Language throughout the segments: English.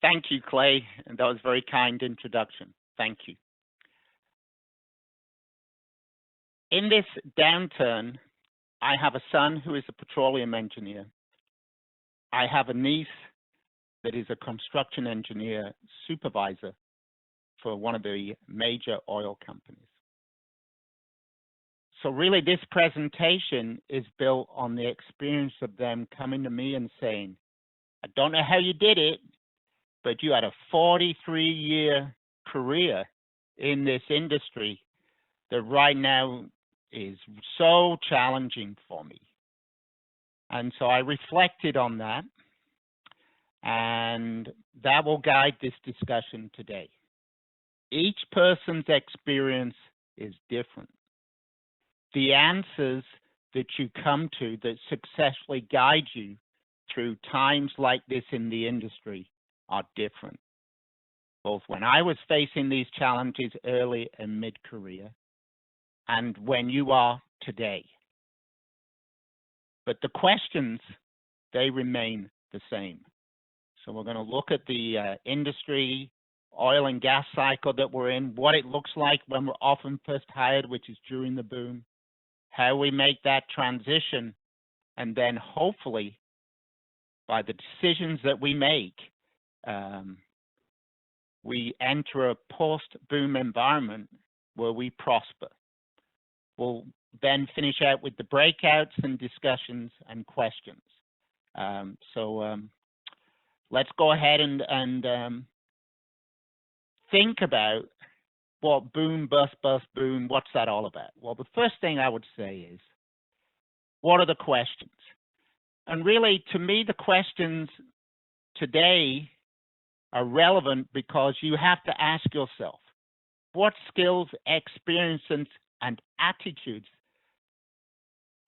Thank you, Clay, and that was a very kind introduction. Thank you. In this downturn, I have a son who is a petroleum engineer. I have a niece that is a construction engineer supervisor for one of the major oil companies. So really, this presentation is built on the experience of them coming to me and saying, I don't know how you did it, but you had a 43-year career in this industry that right now is so challenging for me. And so I reflected on that, and that will guide this discussion today. Each person's experience is different. The answers that you come to that successfully guide you through times like this in the industry are different, both when I was facing these challenges early and mid-career and when you are today. But the questions, they remain the same. So we're going to look at the industry, oil and gas cycle that we're in, what it looks like when we're often first hired, which is during the boom, how we make that transition, and then hopefully by the decisions that we make, we enter a post-boom environment where we prosper. We'll then finish out with the breakouts and discussions and questions. Let's go ahead and think about what boom, bust, boom, what's that all about? Well, the first thing I would say is, what are the questions? And really, to me, the questions today are relevant because you have to ask yourself, what skills, experiences, and attitudes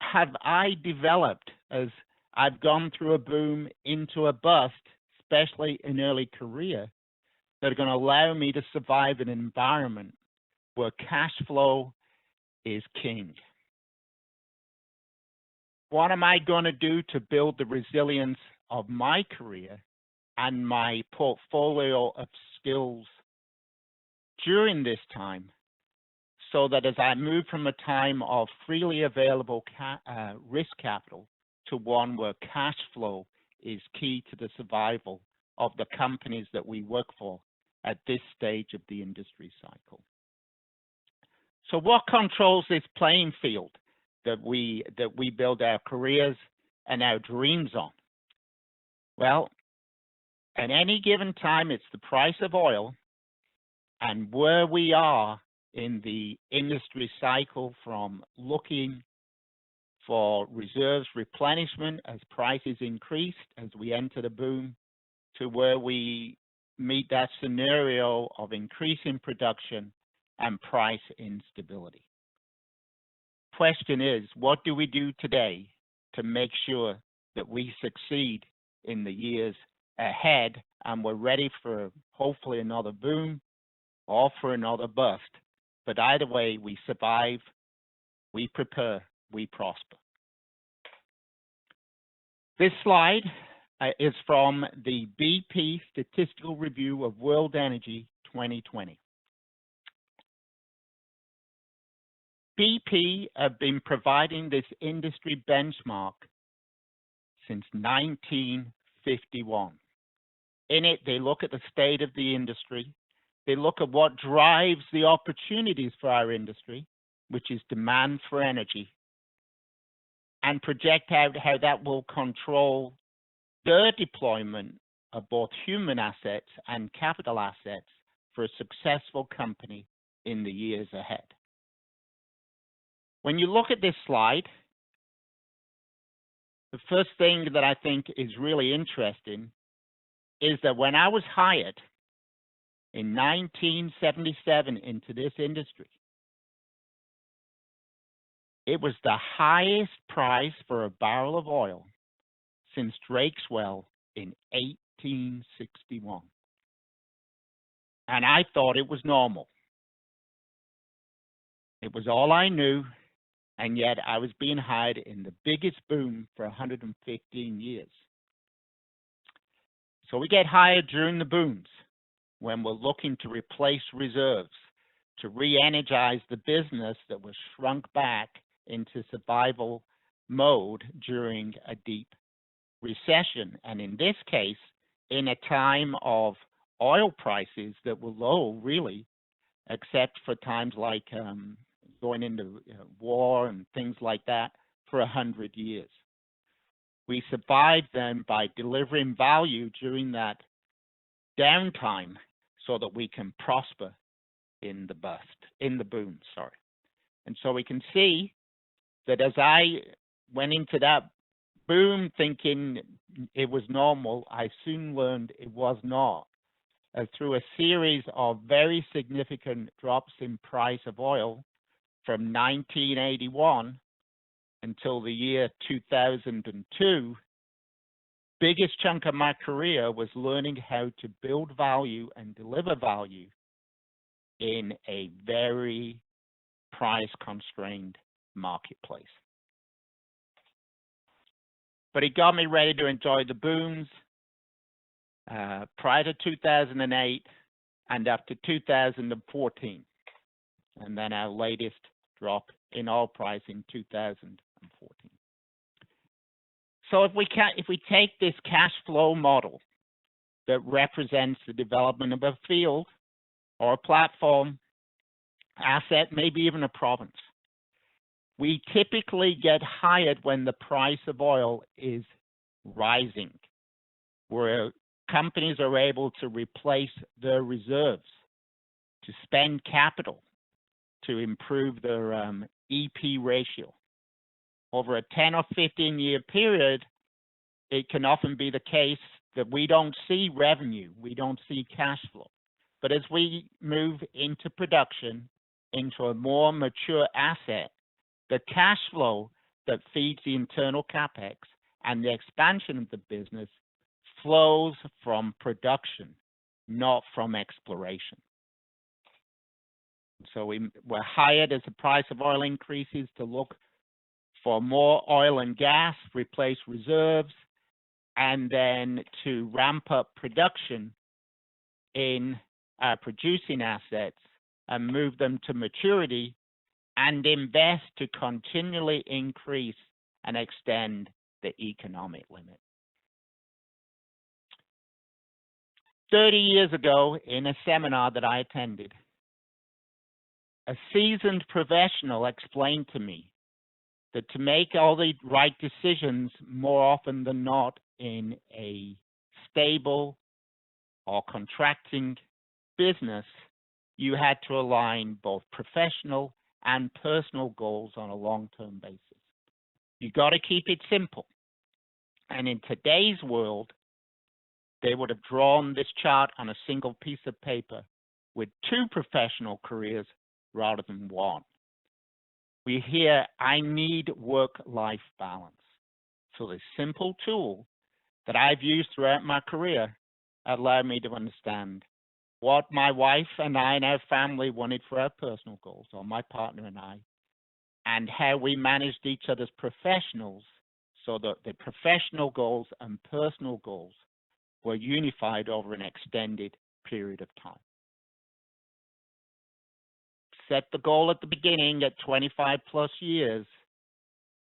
have I developed as I've gone through a boom into a bust, especially in early career, that are going to allow me to survive an environment where cash flow is king? What am I going to do to build the resilience of my career and my portfolio of skills during this time, so that as I move from a time of freely available risk capital to one where cash flow is key to the survival of the companies that we work for at this stage of the industry cycle? So what controls this playing field that we build our careers and our dreams on? Well, at any given time, it's the price of oil and where we are in the industry cycle, from looking for reserves replenishment as prices increased as we enter the boom, to where we meet that scenario of increasing production and price instability. Question is, what do we do today to make sure that we succeed in the years ahead and we're ready for hopefully another boom or for another bust? But either way, we survive, we prepare, we prosper. This slide is from the BP Statistical Review of World Energy 2020. BP have been providing this industry benchmark since 1951. In it, they look at the state of the industry. They look at what drives the opportunities for our industry, which is demand for energy, and project out how that will control their deployment of both human assets and capital assets for a successful company in the years ahead. When you look at this slide, the first thing that I think is really interesting is that when I was hired in 1977 into this industry, it was the highest price for a barrel of oil since Drake's Well in 1861. And I thought it was normal. It was all I knew, and yet I was being hired in the biggest boom for 115 years. So we get hired during the booms when we're looking to replace reserves, to re-energize the business that was shrunk back into survival mode during a deep recession. And in this case, in a time of oil prices that were low, really, except for times like going into war and things like that for 100 years. We survived then by delivering value during that downtime so that we can prosper in the boom, sorry. And so we can see that as I went into that boom thinking it was normal, I soon learned it was not. Through a series of very significant drops in price of oil from 1981 until the year 2002, biggest chunk of my career was learning how to build value and deliver value in a very price-constrained marketplace. But it got me ready to enjoy the booms prior to 2008 and up to 2014, and then our latest drop in oil price in 2014. So if we take this cash flow model that represents the development of a field or a platform, asset, maybe even a province, we typically get hired when the price of oil is rising, where companies are able to replace their reserves, to spend capital, to improve their EP ratio. Over a 10 or 15 year period, it can often be the case that we don't see revenue, we don't see cash flow. But as we move into production, into a more mature asset, the cash flow that feeds the internal capex and the expansion of the business flows from production, not from exploration. So we're hired as the price of oil increases to look for more oil and gas, replace reserves, and then to ramp up production in producing assets and move them to maturity and invest to continually increase and extend the economic limit. 30 years ago, in a seminar that I attended, a seasoned professional explained to me that to make all the right decisions more often than not in a stable or contracting business, you had to align both professional and personal goals on a long-term basis. You got to keep it simple. And in today's world, they would have drawn this chart on a single piece of paper with 2 professional careers rather than 1. We hear, I need work-life balance. So this simple tool that I've used throughout my career allowed me to understand what my wife and I and our family wanted for our personal goals, or my partner and I, and how we managed each other's professionals so that the professional goals and personal goals were unified over an extended period of time. Set the goal at the beginning at 25 plus years.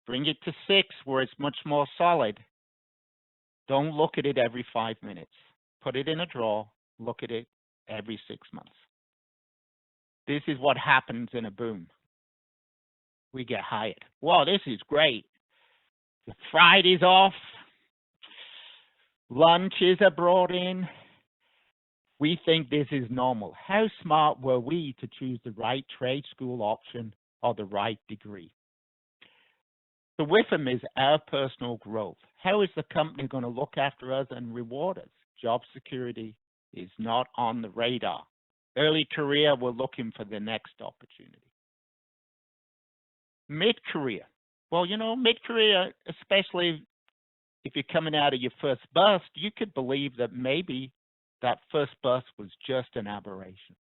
Bring it to 6 where it's much more solid. Don't look at it every 5 minutes. Put it in a drawer. Look at it every 6 months. This is what happens in a boom. We get hired. Wow, this is great. The Friday's off. Lunches are brought in. We think this is normal. How smart were we to choose the right trade school option or the right degree? The WIFM is our personal growth. How is the company going to look after us and reward us? Job security is not on the radar. Early career, we're looking for the next opportunity. Mid-career. Well, you know, mid-career, especially if you're coming out of your first bust, you could believe that maybe that first bust was just an aberration.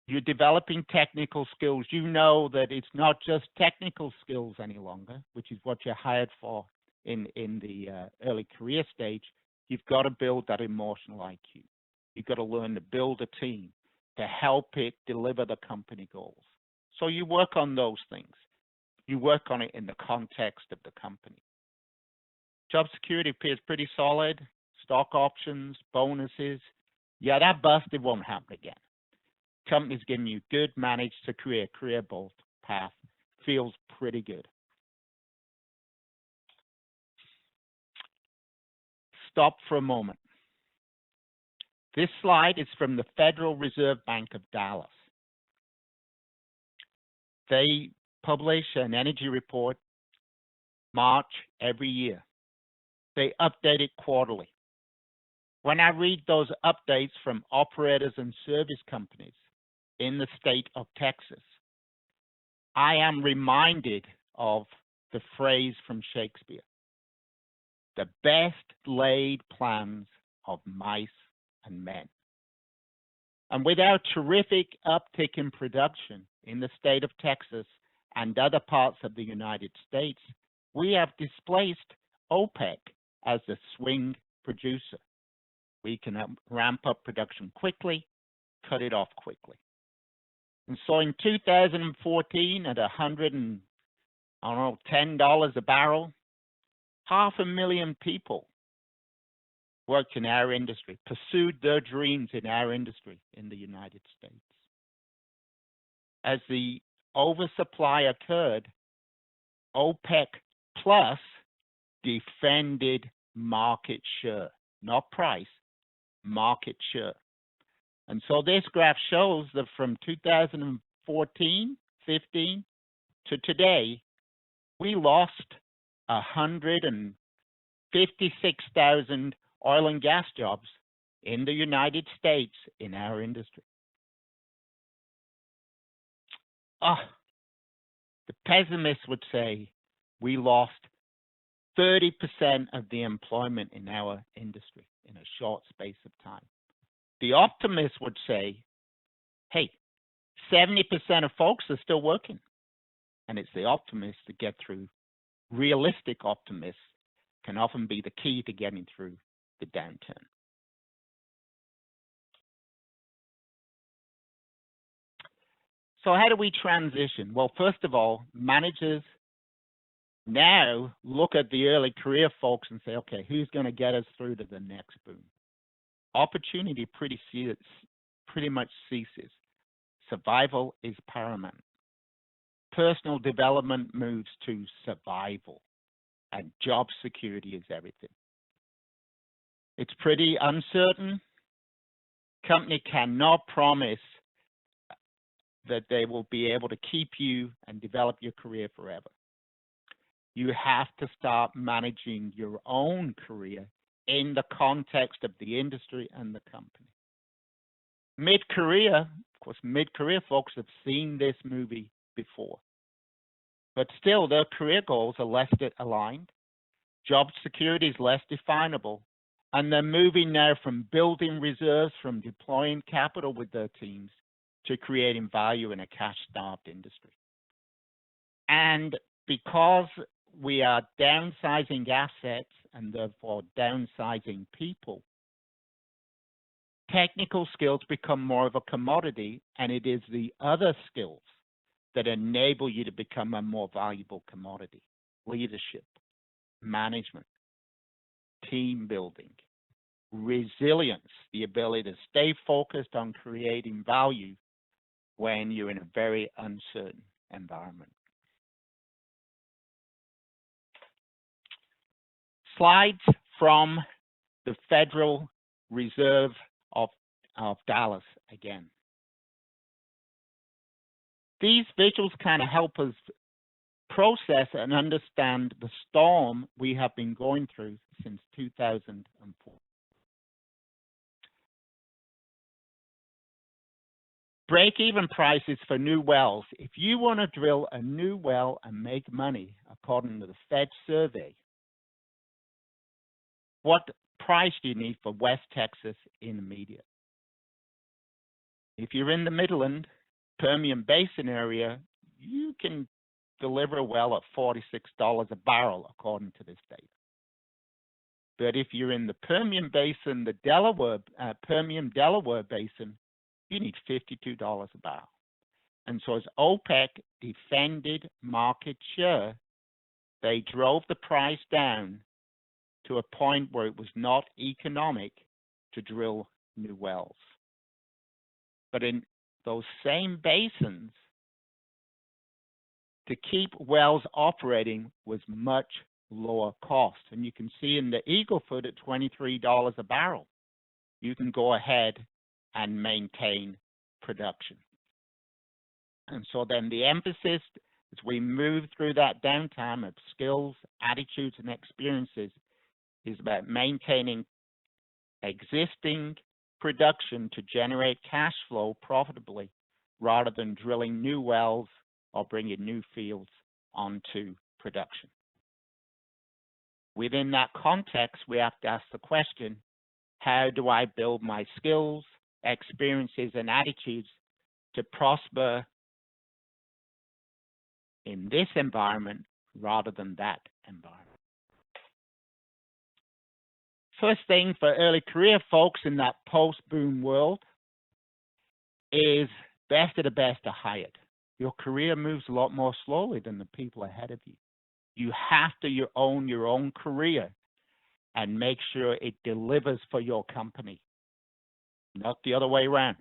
You're developing technical skills. You know that it's not just technical skills any longer, which is what you're hired for in the early career stage. you've got to build that emotional IQ. You've got to learn to build a team to help it deliver the company goals. So you work on those things. You work on it in the context of the company. Job security appears pretty solid. Stock options, bonuses. Yeah, that busted won't happen again. Company's giving you good managed to career both path. Feels pretty good. Stop for a moment. This slide is from the Federal Reserve Bank of Dallas. They publish an energy report March every year. They update it quarterly. When I read those updates from operators and service companies in the state of Texas, I am reminded of the phrase from Shakespeare, the best laid plans of mice and men. And with our terrific uptick in production in the state of Texas and other parts of the United States, we have displaced OPEC as the swing producer. We can ramp up production quickly, cut it off quickly. And so in 2014 at $10 a barrel, 500,000 people worked in our industry, pursued their dreams in our industry in the United States. As the oversupply occurred, OPEC Plus defended market share, not price, market share. And so this graph shows that from 2014, 15 to today, we lost 156,000 oil and gas jobs in the United States in our industry. The pessimists would say we lost 30% of the employment in our industry in a short space of time. The optimists would say, hey, 70% of folks are still working. And it's the optimists that get through. Realistic optimists can often be the key to getting through the downturn. So how do we transition? Well, first of all, managers now look at the early career folks and say, okay, who's going to get us through to the next boom? Opportunity pretty much ceases. Survival is paramount. Personal development moves to survival, and job security is everything. It's pretty uncertain. Company cannot promise that they will be able to keep you and develop your career forever. You have to start managing your own career in the context of the industry and the company. Mid-career, of course, mid-career folks have seen this movie before, but still their career goals are less aligned. Job security is less definable, and they're moving now from building reserves, from deploying capital with their teams, to creating value in a cash-starved industry. And because we are downsizing assets and therefore downsizing people, technical skills become more of a commodity, and it is the other skills that enable you to become a more valuable commodity. Leadership, management, team building, resilience, the ability to stay focused on creating value when you're in a very uncertain environment. Slides from the Federal Reserve of Dallas again. These visuals kind of help us process and understand the storm we have been going through since 2004. Break-even prices for new wells. If you want to drill a new well and make money, according to the Fed survey, what price do you need for West Texas Intermediate? If you're in the Midland, Permian Basin area, you can deliver a well at $46 a barrel, according to this data. But if you're in the Permian Basin, the Permian Delaware Basin, you need $52 a barrel. And so as OPEC defended market share, they drove the price down to a point where it was not economic to drill new wells. But in those same basins, to keep wells operating was much lower cost. And you can see in the Eagle Ford at $23 a barrel, you can go ahead and maintain production. And so then the emphasis as we move through that downtime of skills, attitudes, and experiences is about maintaining existing production to generate cash flow profitably rather than drilling new wells or bringing new fields onto production. Within that context, we have to ask the question, how do I build my skills, experiences, and attitudes to prosper in this environment rather than that environment? First thing for early career folks in that post-boom world is best of the best are hired. Your career moves a lot more slowly than the people ahead of you. You have to own your own career and make sure it delivers for your company, not the other way around.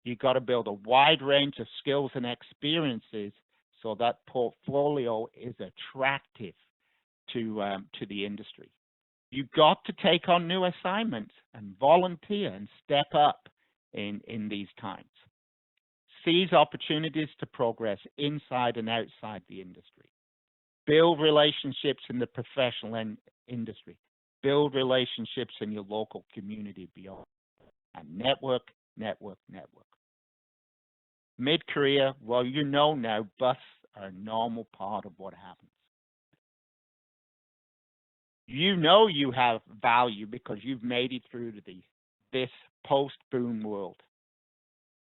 You've got to build a wide range of skills and experiences so that portfolio is attractive to the industry. You've got to take on new assignments and volunteer and step up in these times. Seize opportunities to progress inside and outside the industry. Build relationships in the professional industry. Build relationships in your local community beyond. And network, network, network. Mid-career, well, you know now, busts are a normal part of what happens. You know you have value because you've made it through to this post-boom world.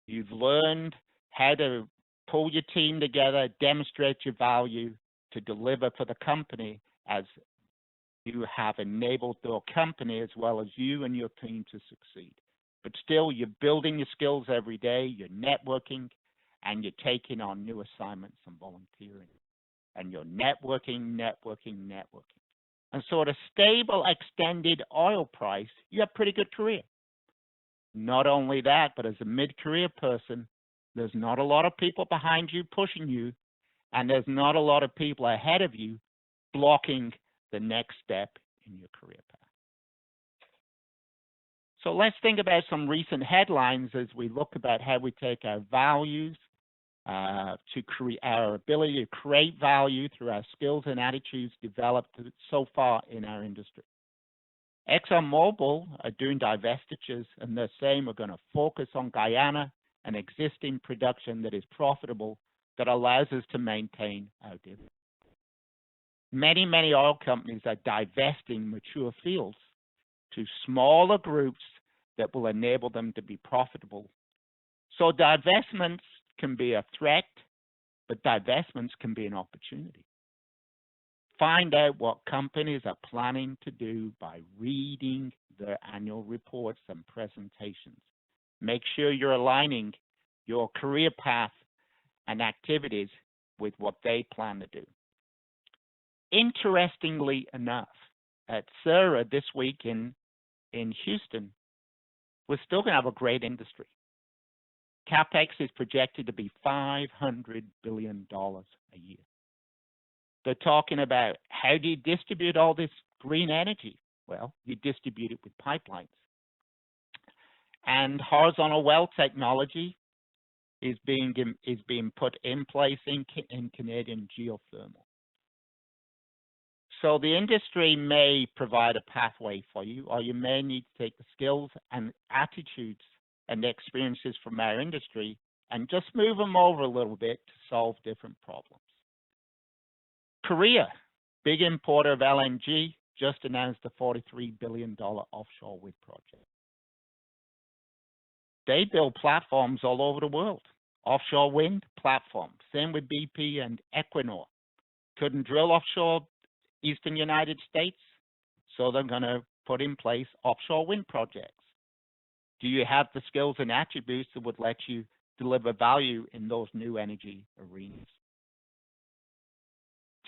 You've learned how to pull your team together, demonstrate your value to deliver for the company as you have enabled your company as well as you and your team to succeed. But still, you're building your skills every day, you're networking, and you're taking on new assignments and volunteering. And you're networking, networking, networking. And so at a stable, extended oil price, you have a pretty good career. Not only that, but as a mid-career person, there's not a lot of people behind you pushing you, and there's not a lot of people ahead of you blocking the next step in your career path. So let's think about some recent headlines as we look about how we take our values to create our ability to create value through our skills and attitudes developed so far in our industry. ExxonMobil are doing divestitures, and they're saying we're going to focus on Guyana and existing production that is profitable, that allows us to maintain our dividend. Many, many oil companies are divesting mature fields to smaller groups that will enable them to be profitable. So divestments can be a threat, but divestments can be an opportunity. Find out what companies are planning to do by reading their annual reports and presentations. Make sure you're aligning your career path and activities with what they plan to do. Interestingly enough, at CERA this week in Houston, we're still going to have a great industry. CapEx is projected to be $500 billion a year. They're talking about how do you distribute all this green energy? Well, you distribute it with pipelines. And horizontal well technology is being put in place in Canadian geothermal. So the industry may provide a pathway for you, or you may need to take the skills and attitudes and experiences from our industry and just move them over a little bit to solve different problems. Korea, big importer of LNG, just announced a $43 billion offshore wind project. They build platforms all over the world, offshore wind platforms. Same with BP and Equinor. Couldn't drill offshore Eastern United States, So they're going to put in place offshore wind projects. Do you have the skills and attributes that would let you deliver value in those new energy arenas?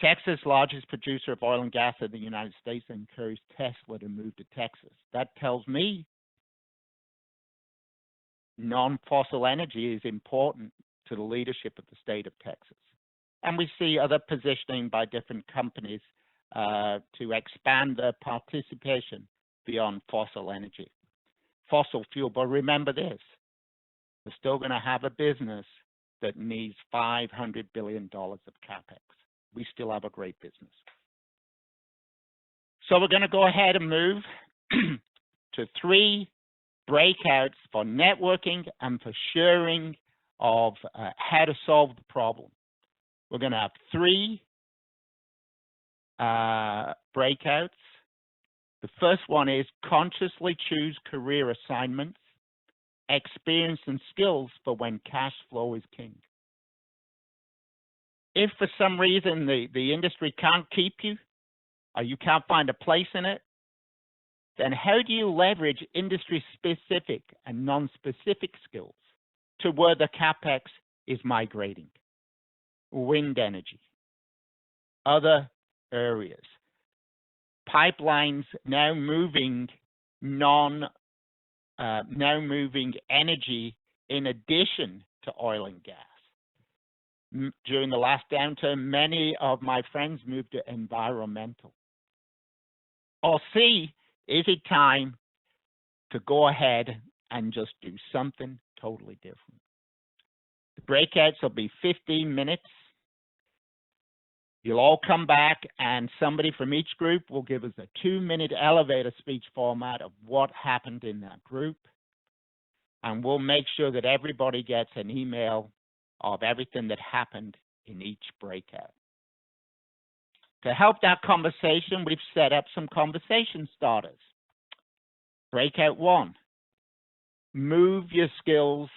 Texas, largest producer of oil and gas in the United States, encouraged Tesla to move to Texas. That tells me non-fossil energy is important to the leadership of the state of Texas. And we see other positioning by different companies to expand their participation beyond fossil energy, fossil fuel. But remember this, we're still going to have a business that needs $500 billion of CapEx. We still have a great business. So we're going to go ahead and move to 3 breakouts for networking and for sharing of how to solve the problem. We're going to have 3 breakouts. The first one is consciously choose career assignments, experience and skills for when cash flow is king. If for some reason the industry can't keep you, or you can't find a place in it, then how do you leverage industry-specific and non-specific skills to where the CapEx is migrating? Wind energy, other areas, pipelines now moving energy in addition to oil and gas. During the last downturn, many of my friends moved to environmental. Or C, is it time to go ahead and just do something totally different? The breakouts will be 15 minutes. You'll all come back and somebody from each group will give us a 2-minute elevator speech format of what happened in that group. And we'll make sure that everybody gets an email of everything that happened in each breakout. To help that conversation, we've set up some conversation starters. Breakout 1, move your skills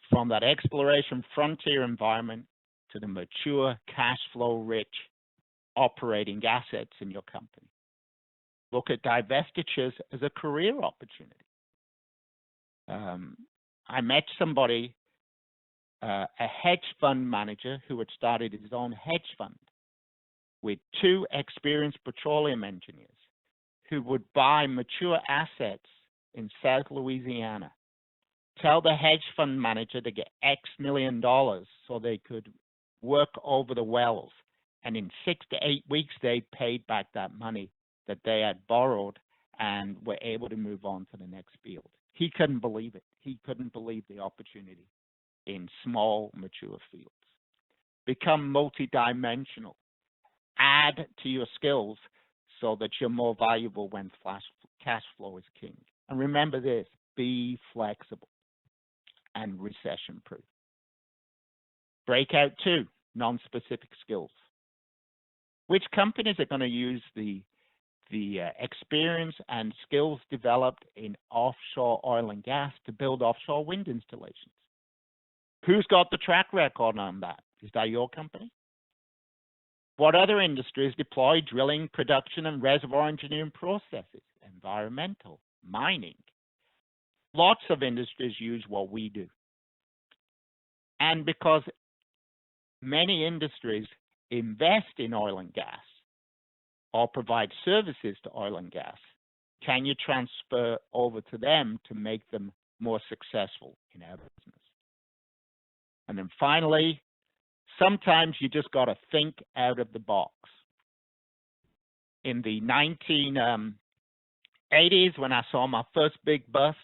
from that exploration frontier environment to the mature, cash flow rich operating assets in your company. Look at divestitures as a career opportunity. I met somebody, a hedge fund manager who had started his own hedge fund with 2 experienced petroleum engineers who would buy mature assets in South Louisiana, tell the hedge fund manager to get X million dollars so they could work over the wells. And in 6 to 8 weeks, they paid back that money that they had borrowed and were able to move on to the next field. He couldn't believe it. He couldn't believe the opportunity in small, mature fields. Become multidimensional. Add to your skills so that you're more valuable when cash flow is king. And remember this, be flexible and recession-proof. Breakout 2, non-specific skills. Which companies are going to use the experience and skills developed in offshore oil and gas to build offshore wind installations? Who's got the track record on that? Is that your company? What other industries deploy drilling, production, and reservoir engineering processes? Environmental, mining. Lots of industries use what we do. And because many industries invest in oil and gas or provide services to oil and gas, can you transfer over to them to make them more successful in our business? And then finally, sometimes you just got to think out of the box. In the 1980s, when I saw my first big bust,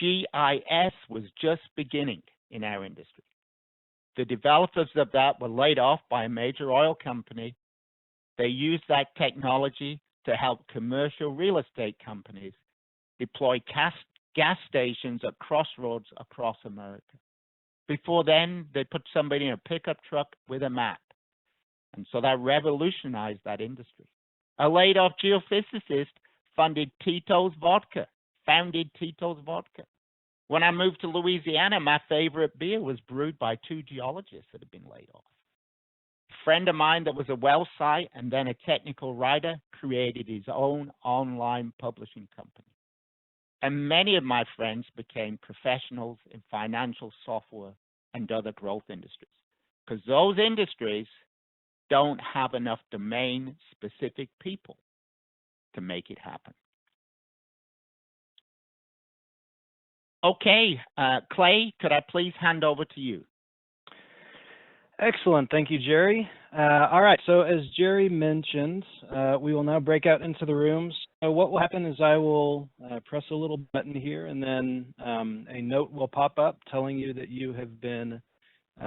GIS was just beginning in our industry. The developers of that were laid off by a major oil company. They used that technology to help commercial real estate companies deploy gas stations at crossroads across America. Before then, they put somebody in a pickup truck with a map. And so that revolutionized that industry. A laid-off geophysicist founded Tito's Vodka. When I moved to Louisiana, my favorite beer was brewed by 2 geologists that had been laid off. friend of mine that was a well site and then a technical writer created his own online publishing company. And many of my friends became professionals in financial software and other growth industries, because those industries don't have enough domain-specific people to make it happen. Okay, Clay, could I please hand over to you? Excellent. Thank you, Jerry. All right. So as Jerry mentioned, we will now break out into the rooms. So what will happen is I will press a little button here, and then a note will pop up telling you that you have been,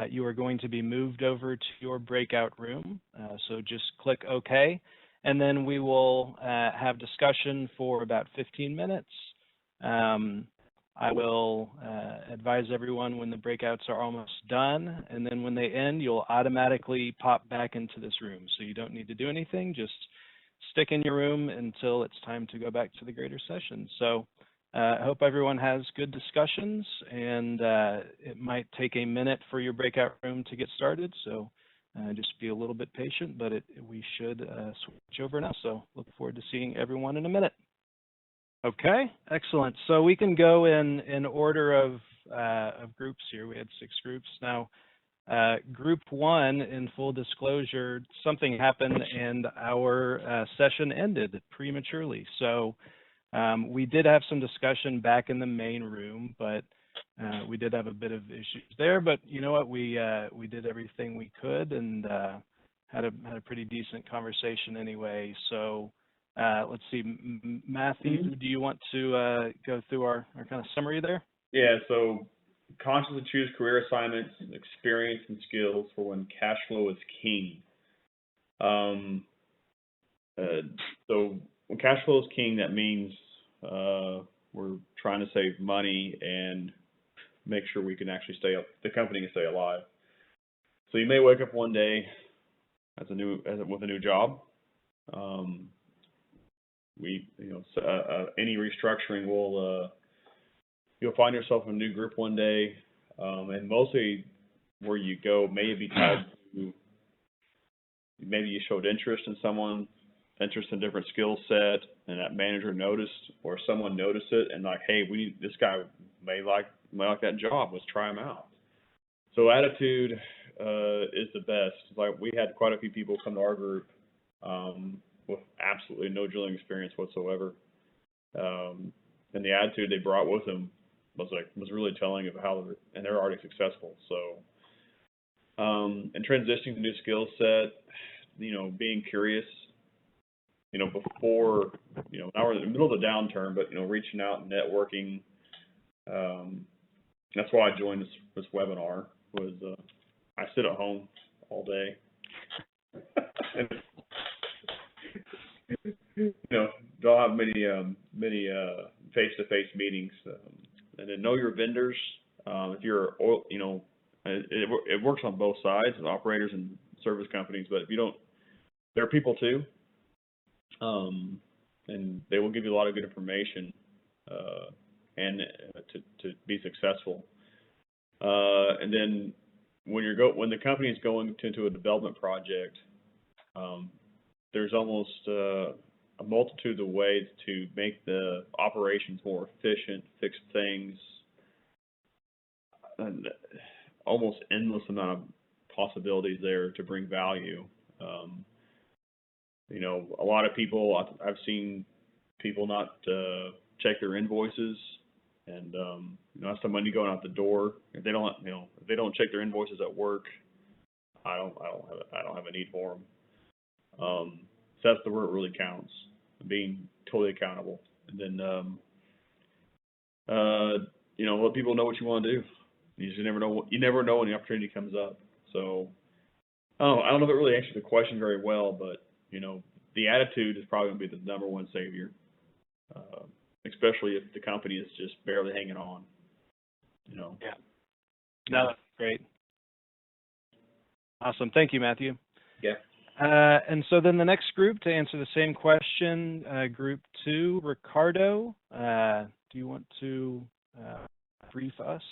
you are going to be moved over to your breakout room. So just click OK, and then we will have discussion for about 15 minutes. I will advise everyone when the breakouts are almost done, and then when they end, you'll automatically pop back into this room. So you don't need to do anything, just stick in your room until it's time to go back to the greater session. So I hope everyone has good discussions, and it might take a minute for your breakout room to get started. So just be a little bit patient, but we should switch over now. So look forward to seeing everyone in a minute. Okay, excellent. So we can go in order of groups here. We had 6 groups. Now, group 1, in full disclosure, something happened and our session ended prematurely. So we did have some discussion back in the main room, but we did have a bit of issues there. But you know what? We did everything we could and had a pretty decent conversation anyway. So. Let's see, Matthew, do you want to go through our kind of summary there? Yeah, so consciously choose career assignments, experience, and skills for when cash flow is king. So when cash flow is king, that means we're trying to save money and make sure we can actually the company can stay alive. So you may wake up one day with a new job. Any restructuring will, you'll find yourself in a new group one day, and mostly where you go may be tied to, maybe you showed interest in someone, interest in different skill set, and that manager noticed, or someone noticed it, and like, hey, this guy may like that job, let's try him out. So attitude is the best. Like, we had quite a few people come to our group with absolutely no drilling experience whatsoever, and the attitude they brought with them was really telling of how and they're already successful. So, and transitioning to new skill set, being curious, before, now we're in the middle of the downturn, but reaching out and networking. That's why I joined this webinar. Was I sit at home all day. Don't have many face-to-face meetings, and then know your vendors. If you're oil, it works on both sides, operators and service companies. But if you don't, there are people too, and they will give you a lot of good information, and to be successful. And then when the company is going into a development project, there's almost a multitude of ways to make the operations more efficient, fix things, and almost endless amount of possibilities there to bring value. A lot of people, I've seen people not check their invoices, and that's the money going out the door. If they don't check their invoices at work, I don't have a need for them. So that's where it really counts, being totally accountable. And then, let people know what you want to do. You just never know when the opportunity comes up. So, I don't know if it really answered the question very well, but, the attitude is probably going to be the #1 savior, especially if the company is just barely hanging on, Yeah. No, that's great. Awesome. Thank you, Matthew. Yeah. And so then the next group to answer the same question, group 2, Ricardo, do you want to brief us?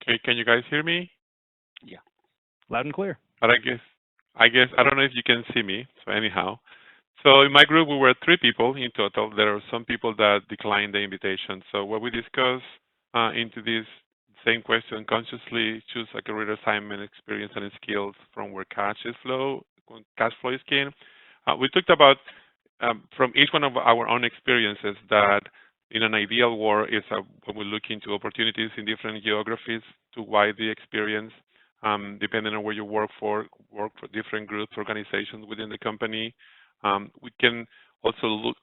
Okay, can you guys hear me? Yeah. Loud and clear. But I don't know if you can see me. So anyhow, so in my group we were 3 people in total. There are some people that declined the invitation. So what we discussed into this same question, consciously choose a career assignment, experience, and skills from where cash flow is king. We talked about from each one of our own experiences that in an ideal world is when we look into opportunities in different geographies to widen the experience, depending on where you work for different groups, organizations within the company. We can also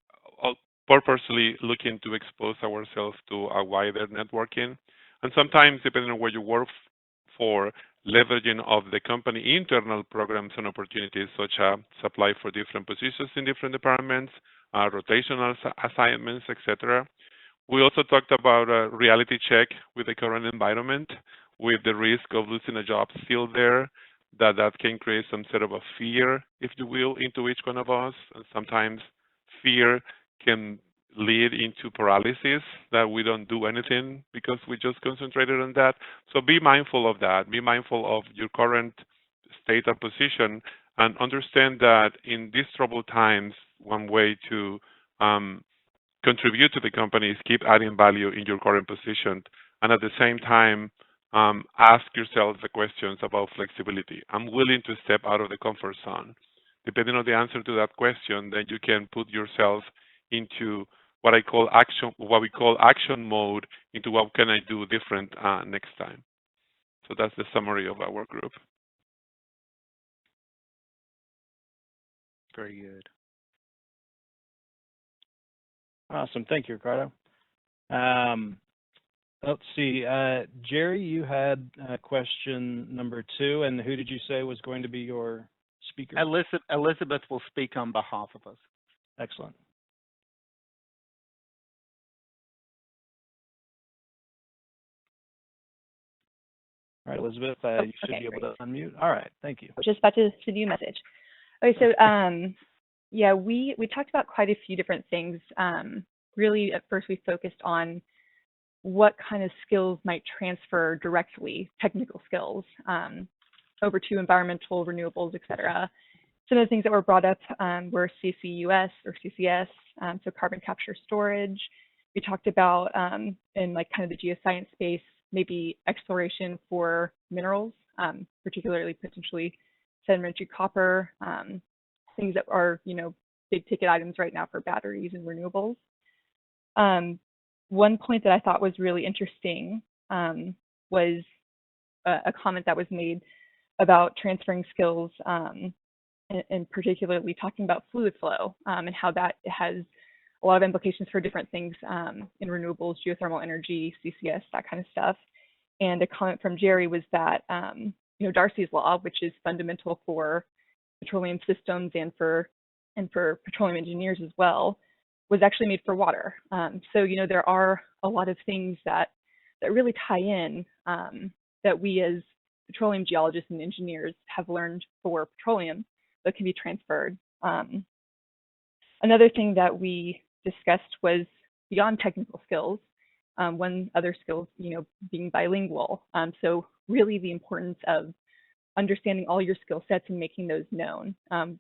purposely look into expose ourselves to a wider networking. And sometimes, depending on where you work for, leveraging of the company internal programs and opportunities, such as apply for different positions in different departments, rotational assignments, etc. We also talked about a reality check with the current environment, with the risk of losing a job still there, that can create some sort of a fear, if you will, into each one of us. And sometimes fear can lead into paralysis, that we don't do anything because we just concentrated on that. So be mindful of that. Be mindful of your current state and position, and understand that in these troubled times, one way to contribute to the company is keep adding value in your current position, and at the same time, ask yourself the questions about flexibility. I'm willing to step out of the comfort zone. Depending on the answer to that question, then you can put yourself into what we call action mode, into what can I do different next time. So that's the summary of our group. Very good. Awesome. Thank you, Ricardo. Let's see. Jerry, you had question number 2, and who did you say was going to be your speaker? Elizabeth will speak on behalf of us. Excellent. All right, Elizabeth, you should be able to unmute. All right, thank you. Just about to send you a message. Okay, so yeah, we talked about quite a few different things. Really, at first we focused on what kind of skills might transfer directly, technical skills, over to environmental, renewables, et cetera. Some of the things that were brought up were CCUS or CCS, so carbon capture storage. We talked about in like kind of the geoscience space, maybe exploration for minerals, particularly potentially sedimentary copper, things that are, big ticket items right now for batteries and renewables. One point that I thought was really interesting was a comment that was made about transferring skills, and particularly talking about fluid flow and how that has a lot of implications for different things in renewables, geothermal energy, CCS, that kind of stuff. And a comment from Jerry was that, Darcy's Law, which is fundamental for petroleum systems and for petroleum engineers as well, was actually made for water. So, there are a lot of things that really tie in that we as petroleum geologists and engineers have learned for petroleum that can be transferred. Another thing that we discussed was beyond technical skills, one other skill, being bilingual. So really the importance of understanding all your skill sets and making those known, and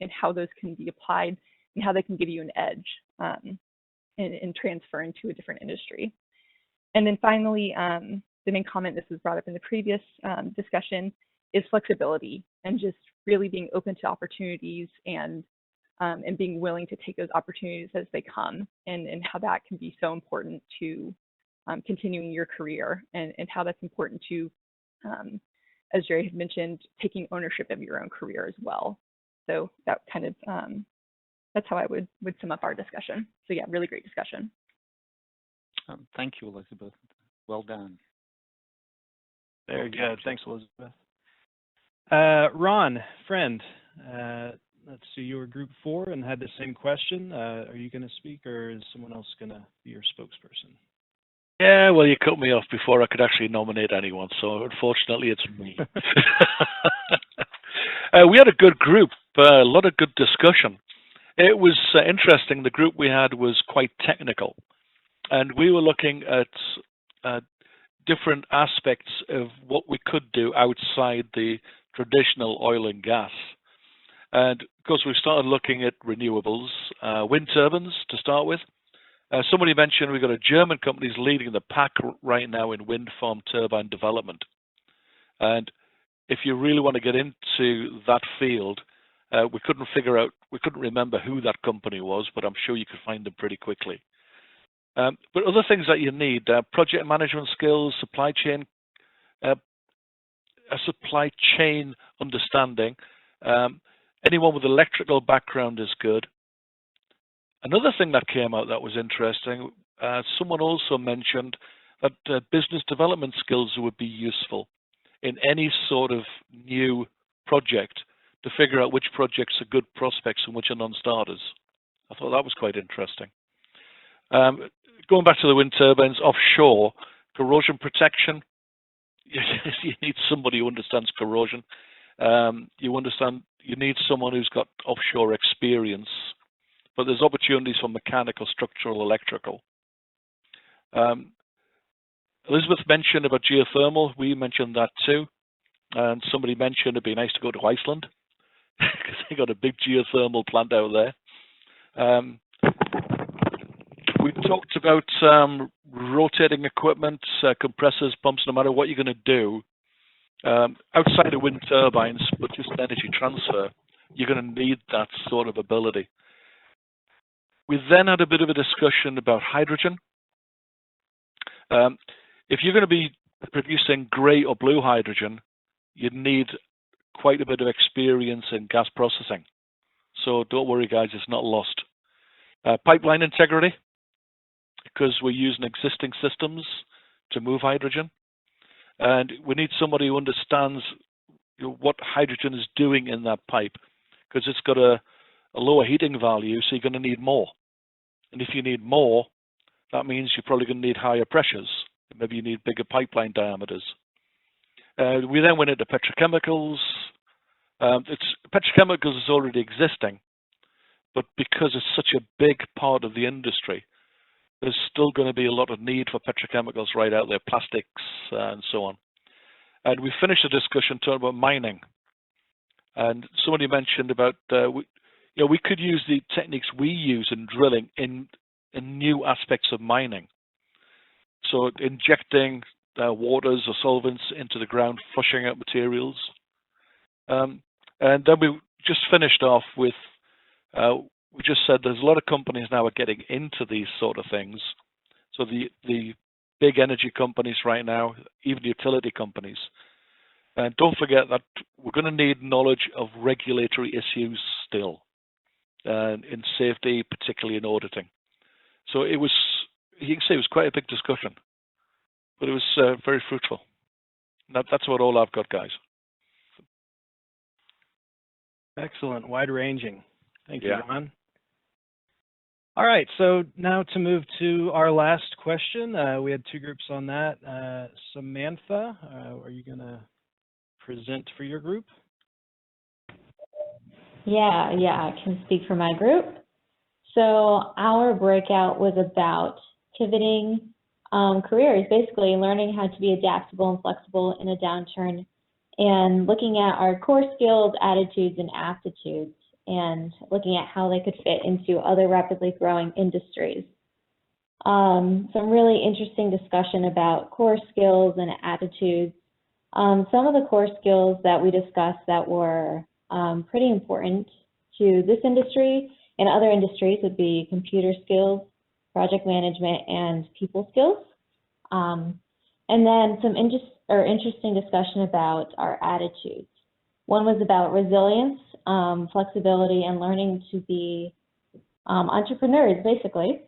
how those can be applied and how they can give you an edge in transferring to a different industry. And then finally, the main comment, this was brought up in the previous discussion, is flexibility and just really being open to opportunities and being willing to take those opportunities as they come, and how that can be so important to continuing your career, and how that's important to, as Jerry had mentioned, taking ownership of your own career as well. So that kind of, that's how I would sum up our discussion. So yeah, really great discussion. Thank you, Elizabeth. Well done. Very good. Thanks, Elizabeth. Ron, friend, let's see, you were group 4 and had the same question. Are you going to speak, or is someone else going to be your spokesperson? Yeah, well, you cut me off before I could actually nominate anyone, so unfortunately it's me. We had a good group, a lot of good discussion. It was interesting. The group we had was quite technical, and we were looking at different aspects of what we could do outside the traditional oil and gas. And of course, we started looking at renewables, wind turbines to start with. Somebody mentioned we've got a German company leading the pack right now in wind farm turbine development. And if you really want to get into that field, we couldn't remember who that company was, but I'm sure you could find them pretty quickly. But other things that you need, project management skills, supply chain understanding. Anyone with electrical background is good. Another thing that came out that was interesting, someone also mentioned that business development skills would be useful in any sort of new project to figure out which projects are good prospects and which are non-starters. I thought that was quite interesting. Going back to the wind turbines, offshore, corrosion protection, you need somebody who understands corrosion. You need someone who's got offshore experience, but there's opportunities for mechanical, structural, electrical. Elizabeth mentioned about geothermal. We mentioned that too. And somebody mentioned it'd be nice to go to Iceland because they got a big geothermal plant out there. We talked about rotating equipment, compressors, pumps, no matter what you're going to do. Outside of wind turbines, but just energy transfer, you're going to need that sort of ability. We then had a bit of a discussion about hydrogen. If you're going to be producing grey or blue hydrogen, you'd need quite a bit of experience in gas processing. So don't worry, guys, it's not lost. Pipeline integrity, because we're using existing systems to move hydrogen. And we need somebody who understands what hydrogen is doing in that pipe, because it's got a lower heating value, so you're going to need more. And if you need more, that means you're probably going to need higher pressures. Maybe you need bigger pipeline diameters. We then went into petrochemicals. Petrochemicals is already existing, but because it's such a big part of the industry, there's still going to be a lot of need for petrochemicals right out there, plastics and so on. And we finished the discussion talking about mining. And somebody mentioned about, we could use the techniques we use in drilling in new aspects of mining. So injecting waters or solvents into the ground, flushing out materials. And then we just finished off with, we just said there's a lot of companies now are getting into these sort of things. So the big energy companies right now, even utility companies. And don't forget that we're going to need knowledge of regulatory issues still, in safety, particularly in auditing. So it was, you can say it was quite a big discussion, but it was very fruitful. That's about all I've got, guys. Excellent, wide-ranging. Thank you, Ron. All right, so now to move to our last question. We had two groups on that. Samantha, are you going to present for your group? Yeah, I can speak for my group. So our breakout was about pivoting careers, basically learning how to be adaptable and flexible in a downturn, and looking at our core skills, attitudes, and aptitudes, and looking at how they could fit into other rapidly growing industries. Some really interesting discussion about core skills and attitudes. Some of the core skills that we discussed that were pretty important to this industry and other industries would be computer skills, project management, and people skills. And then some interesting discussion about our attitudes. One was about resilience, flexibility, and learning to be entrepreneurs, basically.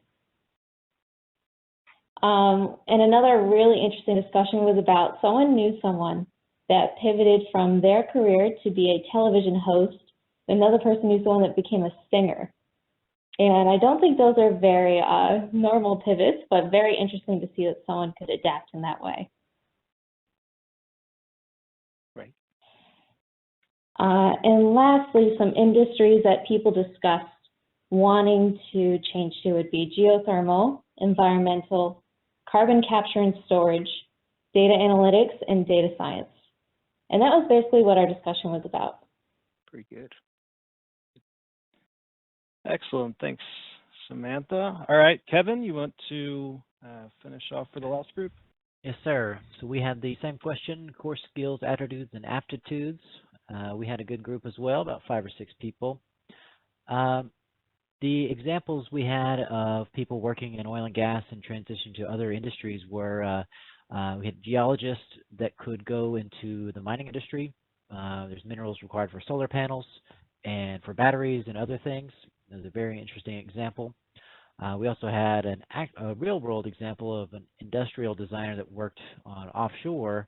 And another really interesting discussion was about someone knew someone that pivoted from their career to be a television host. Another person knew someone that became a singer. And I don't think those are very normal pivots, but very interesting to see that someone could adapt in that way. Right. And lastly, some industries that people discussed wanting to change to would be geothermal, environmental, carbon capture and storage, data analytics, and data science. And that was basically what our discussion was about. Pretty good. Excellent. Thanks, Samantha. All right, Kevin, you want to finish off for the last group? Yes, sir. So we had the same question, core skills, attitudes, and aptitudes. We had a good group as well, about 5 or 6 people. The examples we had of people working in oil and gas and transition to other industries were we had geologists that could go into the mining industry. There's minerals required for solar panels and for batteries and other things. That was a very interesting example. We also had a real-world example of an industrial designer that worked on offshore,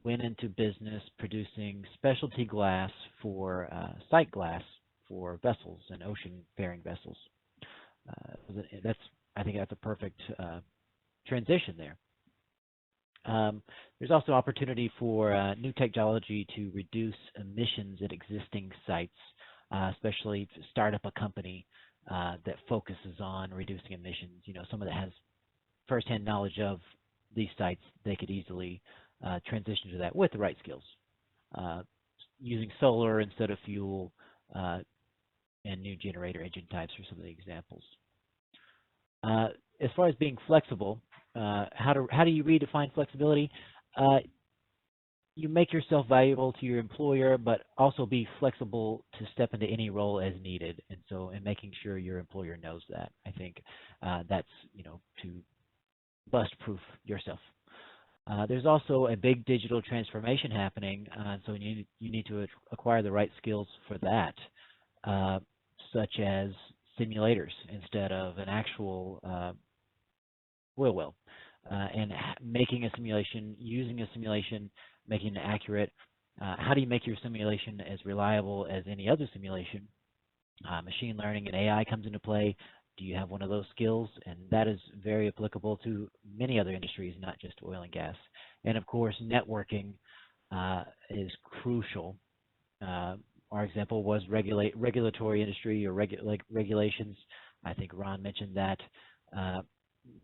went into business producing specialty glass for sight glass for vessels and ocean-faring vessels. I think that's a perfect transition there. There's also opportunity for new technology to reduce emissions at existing sites, especially to start up a company that focuses on reducing emissions. You know, someone that has firsthand knowledge of these sites, they could easily transition to that with the right skills, using solar instead of fuel, and new generator engine types for some of the examples. As far as being flexible, how do you redefine flexibility? You make yourself valuable to your employer, but also be flexible to step into any role as needed. And making sure your employer knows that. I think that's, you know, to bust-proof yourself. There's also a big digital transformation happening, so you need to acquire the right skills for that, such as simulators instead of an actual oil well, and making a simulation, using a simulation, making it accurate. How do you make your simulation as reliable as any other simulation? Machine learning and AI comes into play. Do you have one of those skills? And that is very applicable to many other industries, not just oil and gas. And of course, networking is crucial. Our example was regulatory industry or regulations. I think Ron mentioned that.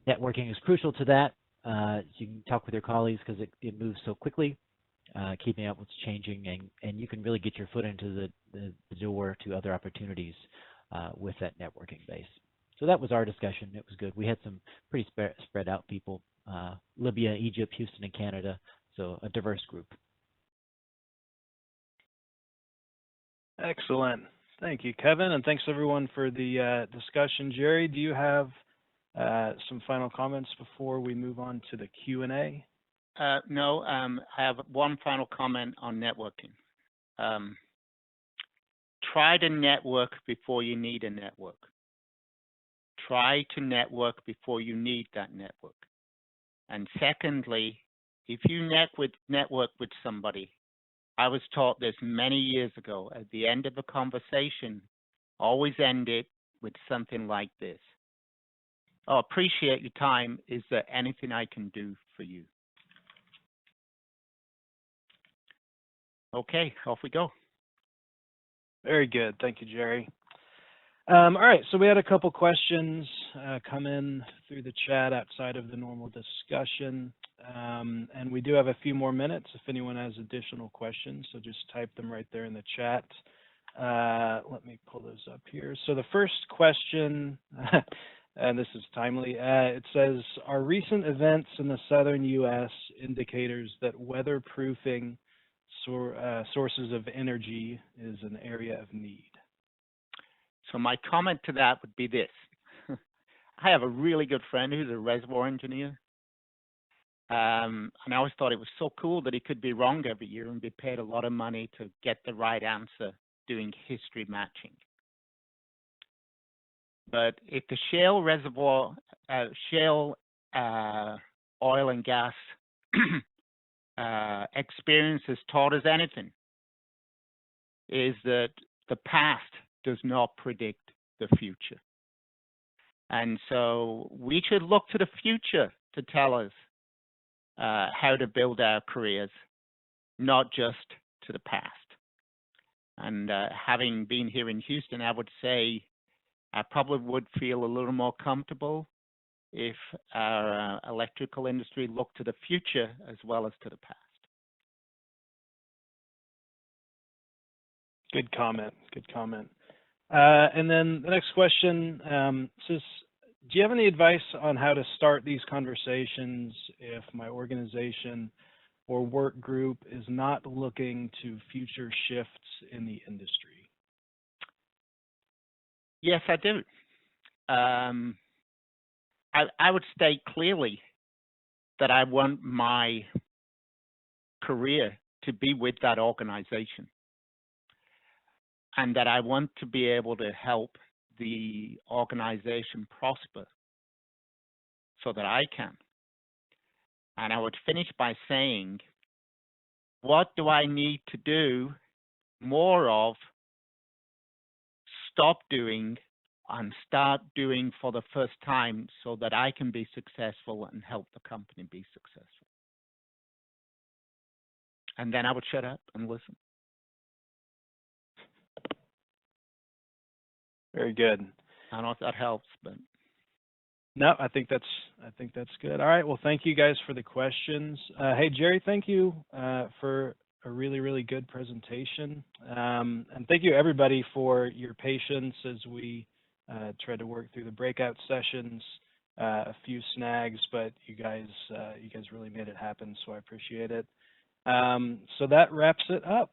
Networking is crucial to that. So you can talk with your colleagues because it moves so quickly, keeping up with what's changing, and you can really get your foot into the door to other opportunities with that networking base. So that was our discussion. It was good. We had some pretty spread out people, Libya, Egypt, Houston, and Canada, so a diverse group. Excellent. Thank you, Kevin, and thanks everyone for the discussion. Jerry, do you have some final comments before we move on to the Q&A? No, I have one final comment on networking. Try to network before you need a network. Try to network before you need that network. And secondly, if you network with somebody, I was taught this many years ago, at the end of a conversation, always end it with something like this. Oh, appreciate your time. Is there anything I can do for you? Okay, off we go. Very good. Thank you, Jerry. All right, so we had a couple questions come in through the chat outside of the normal discussion. And we do have a few more minutes if anyone has additional questions, so just type them right there in the chat. Let me pull those up here. So the first question, and this is timely, it says, are recent events in the southern U.S. indicators that weatherproofing sources of energy is an area of need? So my comment to that would be this. I have a really good friend who's a reservoir engineer. And I always thought it was so cool that he could be wrong every year and be paid a lot of money to get the right answer doing history matching. But if the shale oil and gas experience has taught us anything, is that the past does not predict the future. And so we should look to the future to tell us how to build our careers, not just to the past. And having been here in Houston, I would say I probably would feel a little more comfortable if our electrical industry looked to the future as well as to the past. Good comment. Good comment. And then the next question says, do you have any advice on how to start these conversations if my organization or work group is not looking to future shifts in the industry? Yes, I do. I would state clearly that I want my career to be with that organization, and that I want to be able to help the organization prosper so that I can. And I would finish by saying, what do I need to do more of, stop doing, and start doing for the first time so that I can be successful and help the company be successful? And then I would shut up and listen. Very good. I don't know if that helps, but no, I think that's good. All right. Well, thank you guys for the questions. Hey, Jerry, thank you for a really, really good presentation. And thank you everybody for your patience as we tried to work through the breakout sessions. A few snags, but you guys really made it happen, so I appreciate it. So that wraps it up.